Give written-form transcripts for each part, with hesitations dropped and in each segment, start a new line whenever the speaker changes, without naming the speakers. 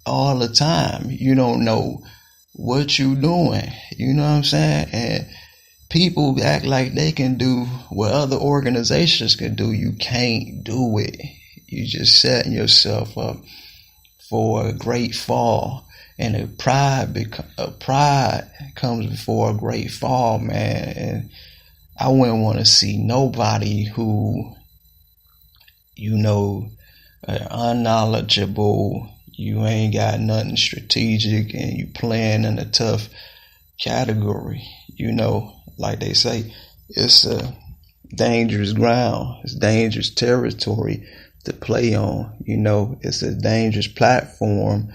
all the time. You don't know what you doing. You know what I'm saying? And people act like they can do what other organizations can do. You can't do it. You just setting yourself up for a great fall. And a pride comes before a great fall, man. And I wouldn't want to see nobody who, unknowledgeable, you ain't got nothing strategic, and you playing in a tough category. Like they say, it's a dangerous ground. It's dangerous territory to play on. It's a dangerous platform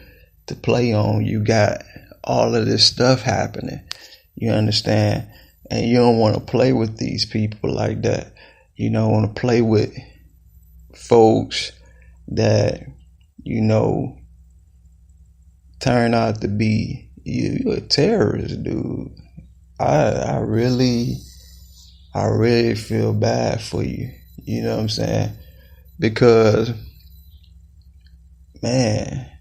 to play on. You got all of this stuff happening. You understand? And you don't want to play with these people like that. You don't want to play with folks that, turn out to be you a terrorist, dude. I really feel bad for you. You know what I'm saying? Because, man,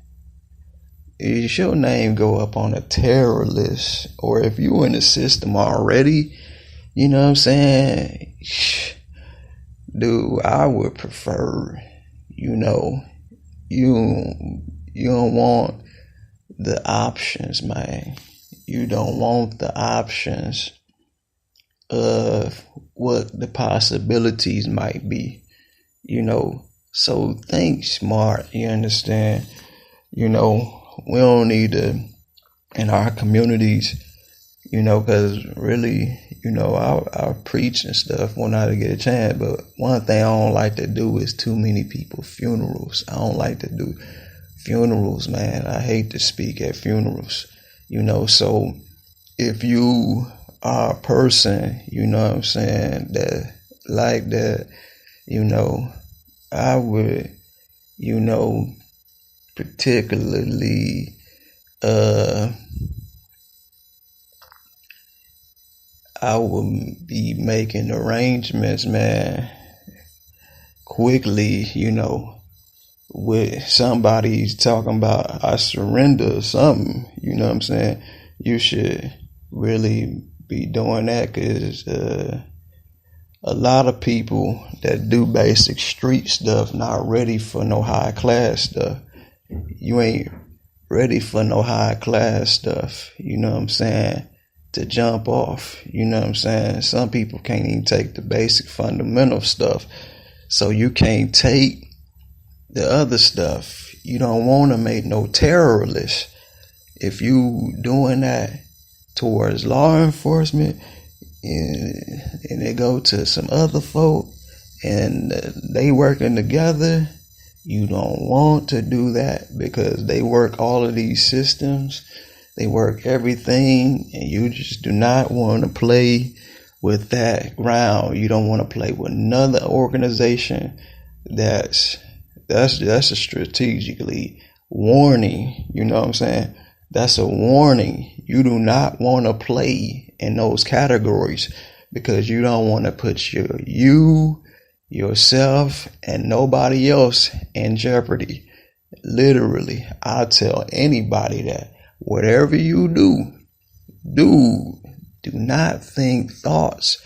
if your name go up on a terror list, or if you in the system already, you know what I'm saying? Dude, I would prefer, you don't want the options, man. You don't want the options of what the possibilities might be, So think smart, you understand? We don't need to, in our communities, because really, I'll preach and stuff when I get a chance. But one thing I don't like to do is too many people's funerals. I don't like to do funerals, man. I hate to speak at funerals, So if you are a person, what I'm saying, that like that, I would, particularly, I will be making arrangements, man, quickly, with somebody's talking about I surrender or something, you know what I'm saying? You should really be doing that, because a lot of people that do basic street stuff not ready for no high class stuff. You ain't ready for no high class stuff, you know what I'm saying, to jump off, you know what I'm saying? Some people can't even take the basic fundamental stuff, so you can't take the other stuff. You don't want to make no terrorist. If you doing that towards law enforcement, and they go to some other folk and they working together, you don't want to do that, because they work all of these systems, they work everything, and you just do not want to play with that ground. You don't want to play with another organization that's a strategically warning, you know what I'm saying? That's a warning. You do not want to play in those categories, because you don't want to put yourself, and nobody else in jeopardy. Literally, I tell anybody that whatever you do not think thoughts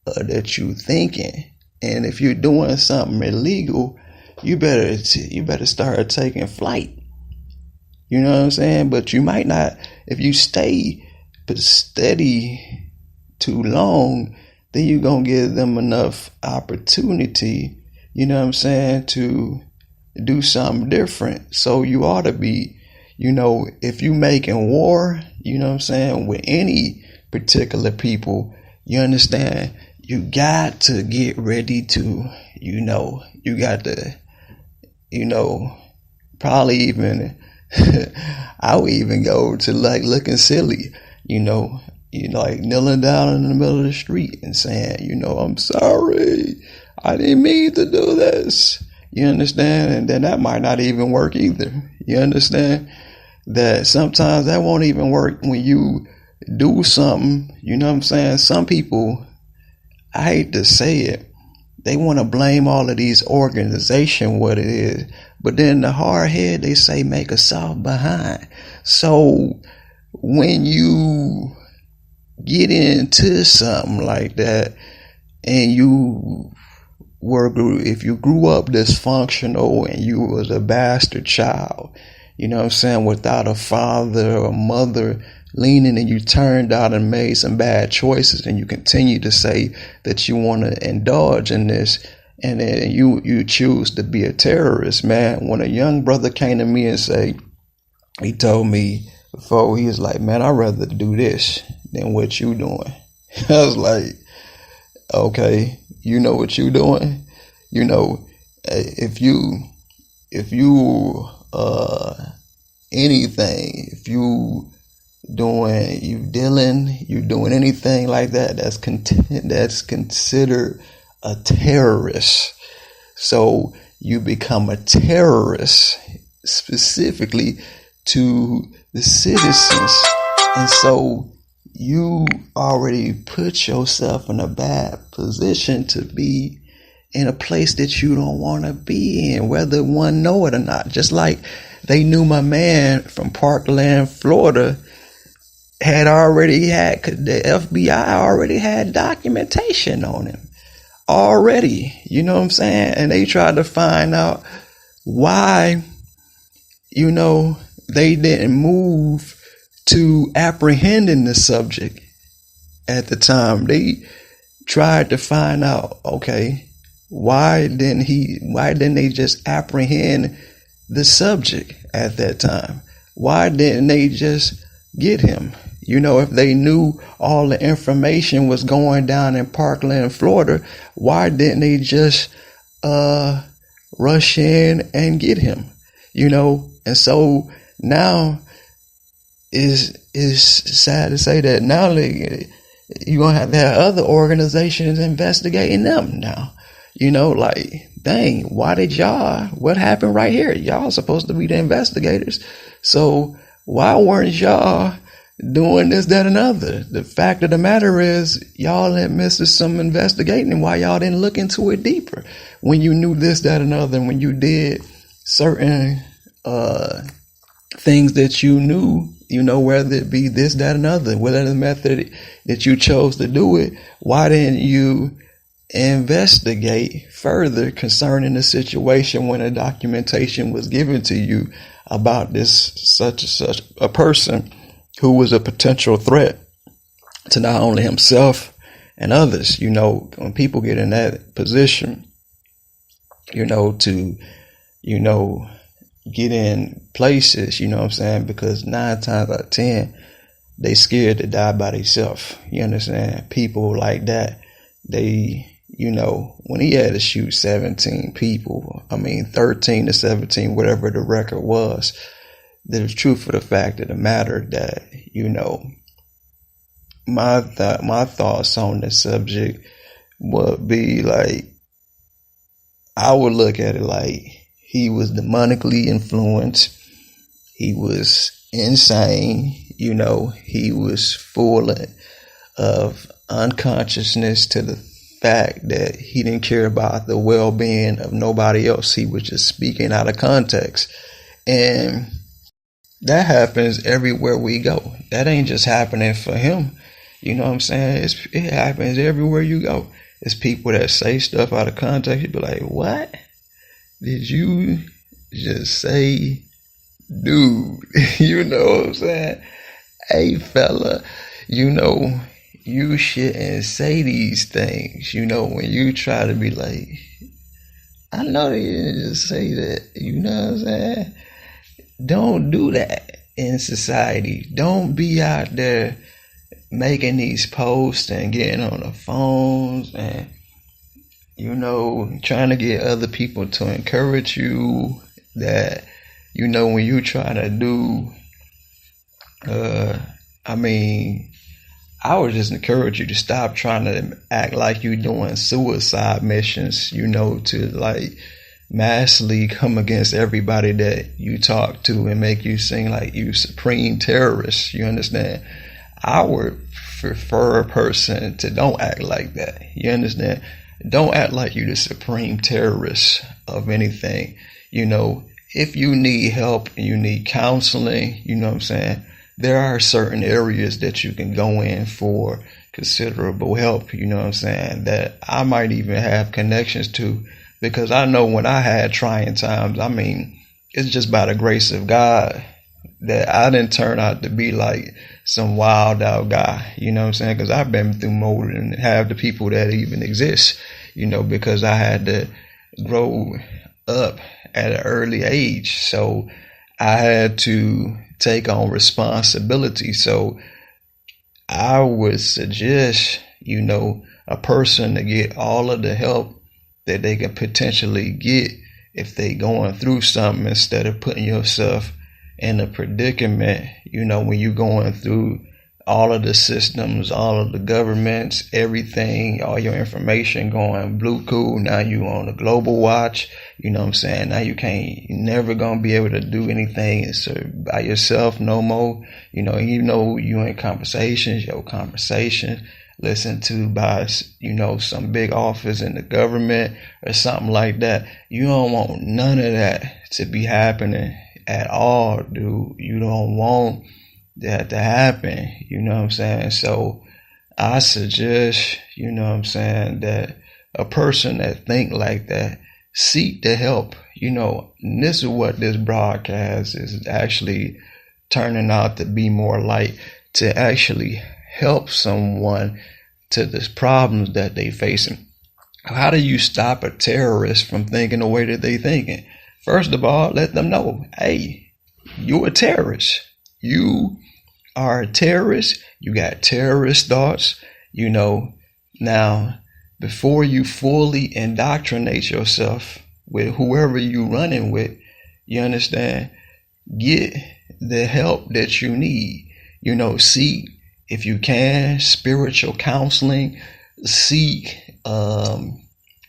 that you thinking. And if you're doing something illegal, you better start taking flight. You know what I'm saying? But you might not, if you stay steady too long, then you're going to give them enough opportunity, you know what I'm saying, to do something different. So you ought to be, if you making war, you know what I'm saying, with any particular people, you understand, you got to get ready to, you got to, probably even, I would even go to like looking silly, like kneeling down in the middle of the street and saying, I'm sorry, I didn't mean to do this. You understand? And then that might not even work either. You understand? That sometimes that won't even work when you do something, you know what I'm saying? Some people, I hate to say it, they want to blame all of these organizations what it is. But then the hard head, they say make a soft behind. So when you get into something like that and if you grew up dysfunctional and you was a bastard child, you know what I'm saying, without a father or mother leaning, and you turned out and made some bad choices, and you continue to say that you want to indulge in this, and then you choose to be a terrorist, man. When a young brother came to me and he told me before, he was like, man, I'd rather do this than what you doing. I was like, okay, you know what you doing? You know, if you anything, if you doing anything like that, that's considered a terrorist. So you become a terrorist specifically to the citizens, and so you already put yourself in a bad position to be in a place that you don't want to be in, whether one know it or not. Just like they knew my man from Parkland, Florida, the FBI already had documentation on him already, you know what I'm saying? And they tried to find out why, you know, they didn't move to apprehending the subject at the time. They tried to find out, okay, why didn't they just apprehend the subject at that time? Why didn't they just get him? You know, if they knew all the information was going down in Parkland, Florida, why didn't they just rush in and get him? You know, and so now is sad to say that now you're gonna have to have other organizations investigating them now. You know, like, dang, what happened right here? Y'all supposed to be the investigators. So why weren't y'all doing this, that, and other? The fact of the matter is, y'all had missed some investigating. Why y'all didn't look into it deeper when you knew this, that, and other, and when you did certain things that you knew, you know, whether it be this, that, and other, whatever the method that you chose to do it, why didn't you investigate further concerning the situation when a documentation was given to you about this such a person who was a potential threat to not only himself and others? You know, when people get in that position, you know, to, you know, get in places, you know what I'm saying, because 9 times out of 10 they scared to die by themselves. You understand? People like that, they, you know, when he had to shoot 17 people, 13 to 17, whatever the record was, the truth of the fact of the matter that, you know, my thoughts on the subject would be like, I would look at it like he was demonically influenced. He was insane. You know, he was full of unconsciousness to the fact that he didn't care about the well-being of nobody else. He was just speaking out of context. And that happens everywhere we go. That ain't just happening for him. You know what I'm saying? It happens everywhere you go. It's people that say stuff out of context. You be like, what did you just say, dude? You know what I'm saying? Hey, fella, you know, you shouldn't say these things. You know, when you try to be like, I know they didn't just say that. You know what I'm saying? Don't do that in society. Don't be out there making these posts and getting on the phones and, you know, trying to get other people to encourage you that, you know, when you try to do, I would just encourage you to stop trying to act like you're doing suicide missions, you know, to like massively come against everybody that you talk to and make you seem like you supreme terrorists. You understand? I would prefer a person to don't act like that. You understand? don't act like you're the supreme terrorist of anything. If you need help and you need counseling, there are certain areas that you can go in for considerable help, that I might even have connections to, because I know when I had trying times, it's just by the grace of God that I didn't turn out to be like some wild out guy, because I've been through more than half the people that even exist, because I had to grow up at an early age. So I had to take on responsibility. So I would suggest, a person to get all of the help that they can potentially get if they going through something, instead of putting yourself in a predicament, when you're going through all of the systems, all of the governments, everything, all your information going blue cool. Now you on a global watch, Now you never gonna be able to do anything by yourself no more. You in conversations, your conversation listened to by, some big office in the government or something like that. You don't want none of that to be happening at all, dude. You don't want that to happen, So I suggest, that a person that think like that, seek the help, and this is what this broadcast is actually turning out to be more like, to actually help someone to the problems that they facing. How do you stop a terrorist from thinking the way that they thinking? First of all, let them know, hey, you're a terrorist. You are a terrorist. You got terrorist thoughts. Now, before you fully indoctrinate yourself with whoever you running with, you understand, get the help that you need. Seek, if you can, spiritual counseling, seek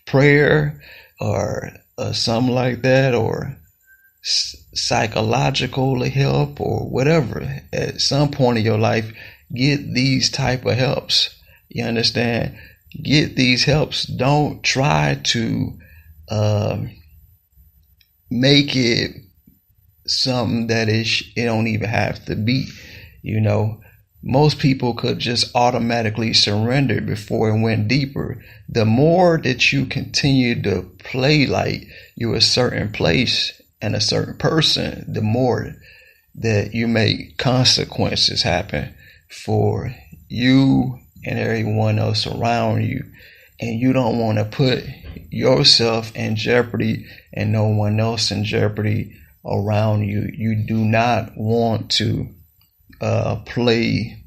prayer or something like that, or psychological help or whatever. At some point in your life, get these type of helps. You understand? Get these helps. Don't try to make it something that it don't even have to be. Most people could just automatically surrender before it went deeper. The more that you continue to play like you're a certain place and a certain person, the more that you make consequences happen for you and everyone else around you. And you don't want to put yourself in jeopardy and no one else in jeopardy around you. You do not want to play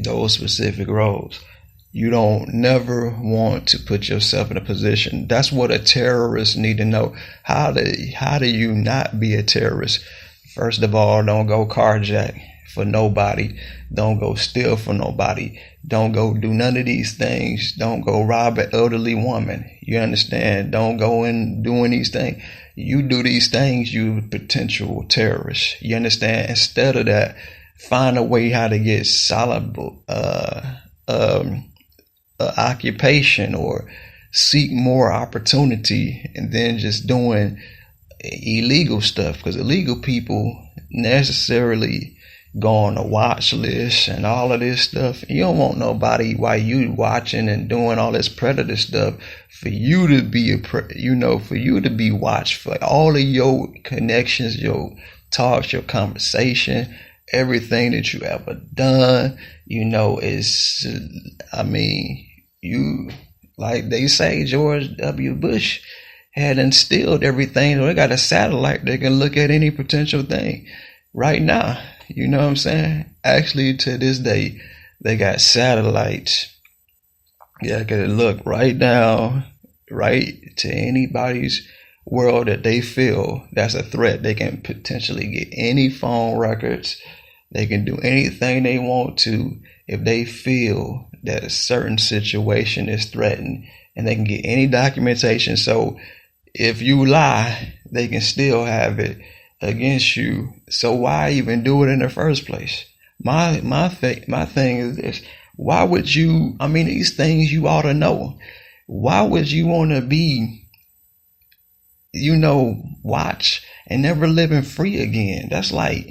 those specific roles. You don't never want to put yourself in a position. That's what a terrorist need to know. How do you not be a terrorist? First of all, don't go carjack for nobody. Don't go steal for nobody. Don't go do none of these things. Don't go rob an elderly woman. You understand? Don't go in doing these things. You do these things, you potential terrorist. You understand? Instead of that, find a way how to get solid occupation, or seek more opportunity, and then just doing illegal stuff, because illegal people necessarily go on a watch list and all of this stuff. You don't want nobody while you watching and doing all this predator stuff for you to be for you to be watched for all of your connections, your talks, your conversation, everything that you ever done. Is you, like they say, George W. Bush had instilled everything. They got a satellite that can look at any potential thing right now. You know what I'm saying? Actually, to this day, they got satellites. Yeah, can look right now, right to anybody's world that they feel that's a threat. They can potentially get any phone records. They can do anything they want to if they feel that a certain situation is threatened, and they can get any documentation. So if you lie, they can still have it against you. So why even do it in the first place? My thing is this: why would you? These things you ought to know. Why would you want to be, watch and never living free again? That's like